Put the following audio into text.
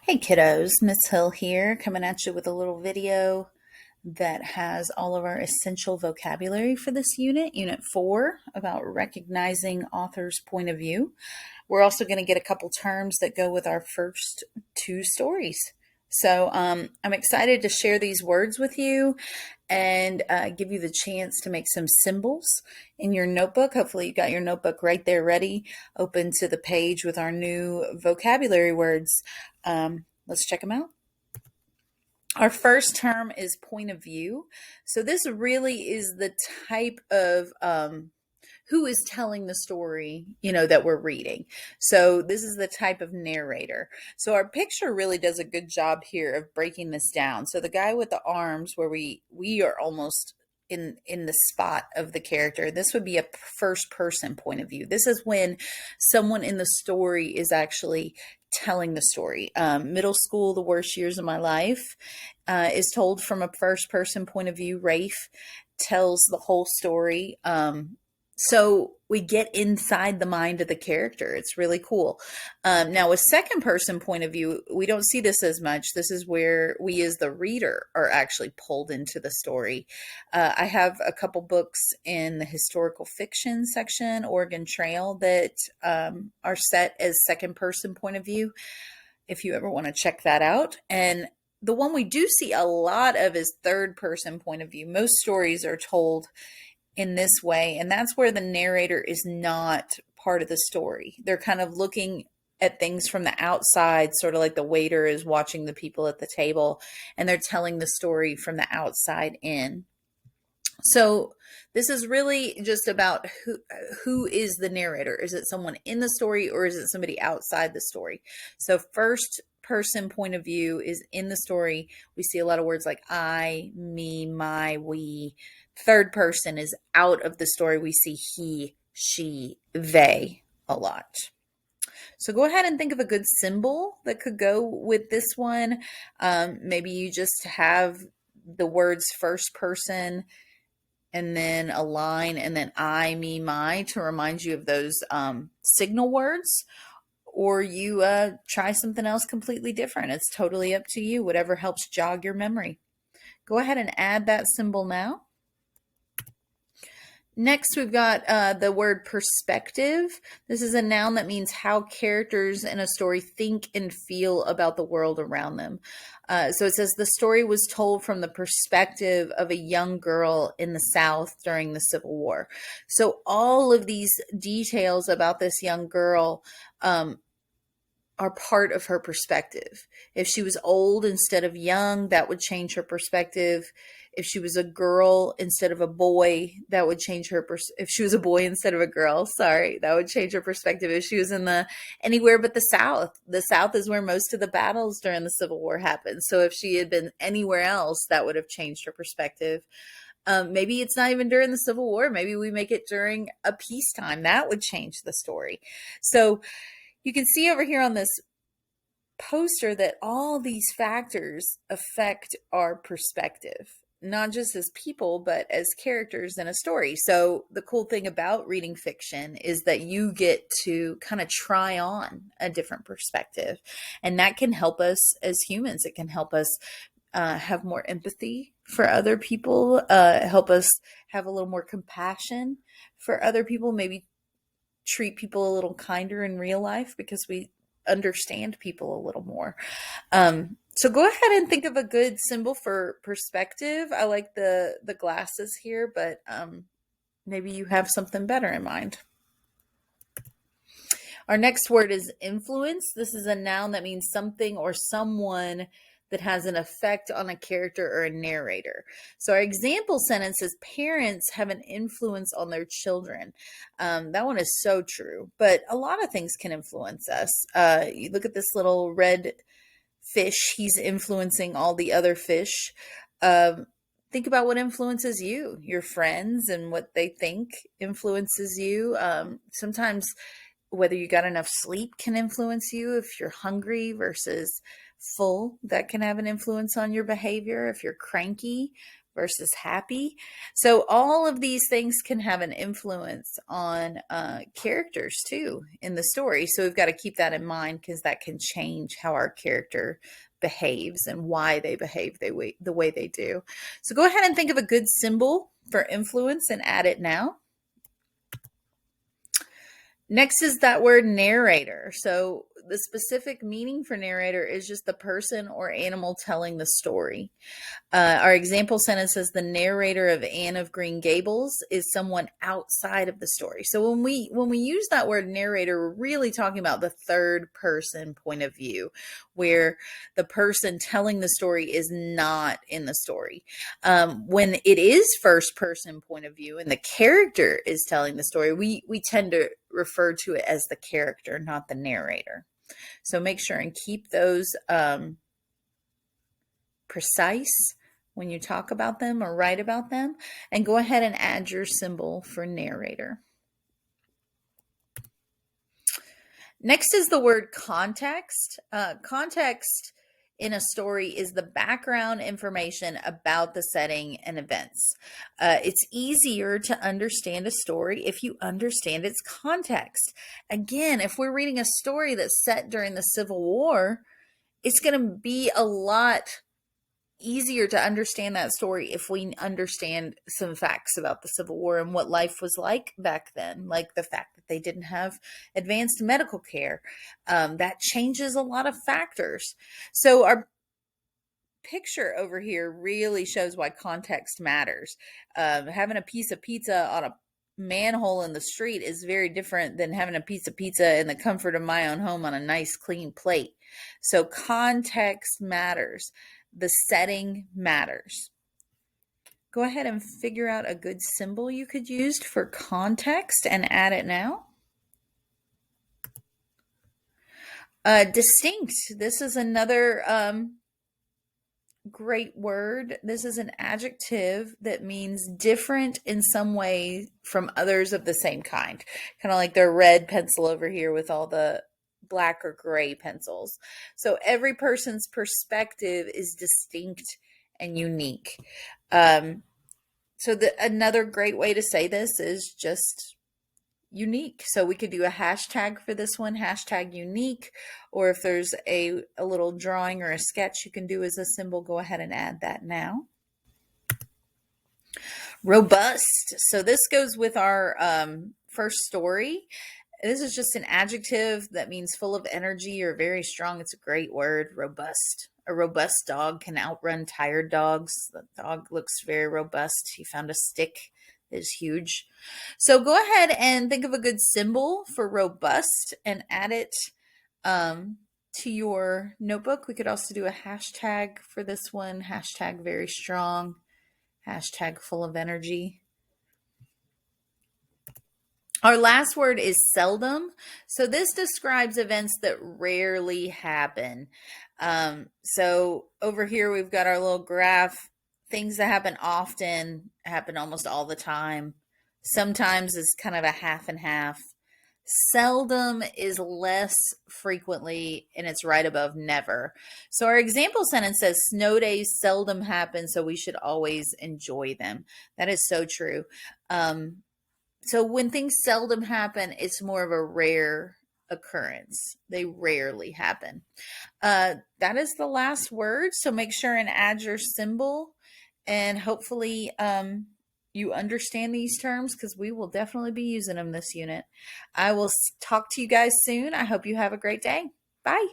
Hey kiddos, Miss Hill here, coming at you with a little video that has all of our essential vocabulary for this unit, Unit 4, about recognizing author's point of view. We're also going to get a couple terms that go with our first two stories. So I'm excited to share these words with you and give you the chance to make some symbols in your notebook. Hopefully you got your notebook right there ready, open to the page with our new vocabulary words. Let's check them out. Our first term is point of view. So this really is the type of who is telling the story, that we're reading. So this is the type of narrator. So our picture really does a good job here of breaking this down. So the guy with the arms, where we are almost in the spot of the character, this would be a first person point of view. This is when someone in the story is actually telling the story. Middle school, the worst years of my life, is told from a first person point of view. Rafe tells the whole story. So we get inside the mind of the character. It's really cool. Now, a second person point of view, we don't see this as much. This is where we as the reader are actually pulled into the story. I have a couple books in the historical fiction section, Oregon Trail, that are set as second person point of view, if you ever want to check that out. And the one we do see a lot of is third person point of view. Most stories are told in this way, and that's where the narrator is not part of the story. They're kind of looking at things from the outside, sort of like the waiter is watching the people at the table, and they're telling the story from the outside in. So this is really just about who is the narrator. Is it someone in the story, or is it somebody outside the story? So first person point of view is in the story. We see a lot of words like I, me, my, we. Third person is out of the story. We see he, she, they a lot. So go ahead and think of a good symbol that could go with this one. Maybe you just have the words first person and then a line and then I, me, my to remind you of those signal words. Or you try something else completely different. It's totally up to you, whatever helps jog your memory. Go ahead and add that symbol now. Next, we've got the word perspective. This is a noun that means how characters in a story think and feel about the world around them. So it says the story was told from the perspective of a young girl in the South during the Civil War. So all of these details about this young girl are part of her perspective. If she was old instead of young, that would change her perspective. If she was a girl instead of a boy, that would change her if she was a boy instead of a girl, sorry, that would change her perspective. If she was in anywhere but the South is where most of the battles during the Civil War happened. So if she had been anywhere else, that would have changed her perspective. Maybe it's not even during the Civil War. Maybe we make it during a peacetime. That would change the story. So you can see over here on this poster that all these factors affect our perspective, not just as people, but as characters in a story. So the cool thing about reading fiction is that you get to kind of try on a different perspective. And that can help us as humans. It can help us have more empathy for other people, help us have a little more compassion for other people, maybe treat people a little kinder in real life because we understand people a little more. So go ahead and think of a good symbol for perspective. I like the glasses here, but maybe you have something better in mind. Our next word is influence. This is a noun that means something or someone that has an effect on a character or a narrator. So our example sentence is parents have an influence on their children. That one is so true, but a lot of things can influence us. You look at this little red fish. He's influencing all the other fish. Think about what influences you. Your friends and what they think influences you. Sometimes whether you got enough sleep can influence you. If you're hungry versus full, that can have an influence on your behavior. If you're cranky versus happy. So all of these things can have an influence on characters too in the story. So we've got to keep that in mind because that can change how our character behaves and why they behave the way they do. So go ahead and think of a good symbol for influence and add it now. Next is that word narrator. So the specific meaning for narrator is just the person or animal telling the story. Our example sentence says the narrator of Anne of Green Gables is someone outside of the story. So when we use that word narrator, we're really talking about the third person point of view, where the person telling the story is not in the story. When it is first person point of view and the character is telling the story, we tend to refer to it as the character, not the narrator. So make sure and keep those precise when you talk about them or write about them, and go ahead and add your symbol for narrator. Next is the word context. Context in a story is the background information about the setting and events. It's easier to understand a story if you understand its context. Again, if we're reading a story that's set during the Civil War, it's going to be a lot easier to understand that story if we understand some facts about the Civil War and what life was like back then, like the fact that they didn't have advanced medical care. That changes a lot of factors. So our picture over here really shows why context matters. Having a piece of pizza on a manhole in the street is very different than having a piece of pizza in the comfort of my own home on a nice clean plate. So context matters. The setting matters. Go ahead and figure out a good symbol you could use for context and add it now. Distinct. This is another great word. This is an adjective that means different in some way from others of the same kind. Kind of like their red pencil over here with all the black or gray pencils. So every person's perspective is distinct and unique. So another great way to say this is just unique. So we could do a hashtag for this one, hashtag unique, or if there's a little drawing or a sketch you can do as a symbol, go ahead and add that now. Robust. So this goes with our first story. This is just an adjective that means full of energy or very strong. It's a great word, robust. A robust dog can outrun tired dogs. The dog looks very robust. He found a stick that is huge. So go ahead and think of a good symbol for robust and add it to your notebook. We could also do a hashtag for this one. Hashtag very strong. Hashtag full of energy. Our last word is seldom. So this describes events that rarely happen. So over here, we've got our little graph. Things that happen often happen almost all the time. Sometimes is kind of a half and half. Seldom is less frequently, and it's right above never. So our example sentence says snow days seldom happen, so we should always enjoy them. That is so true. So when things seldom happen, it's more of a rare occurrence. They rarely happen. That is the last word. So make sure and add your symbol, and hopefully you understand these terms because we will definitely be using them this unit. I will talk to you guys soon. I hope you have a great day. Bye.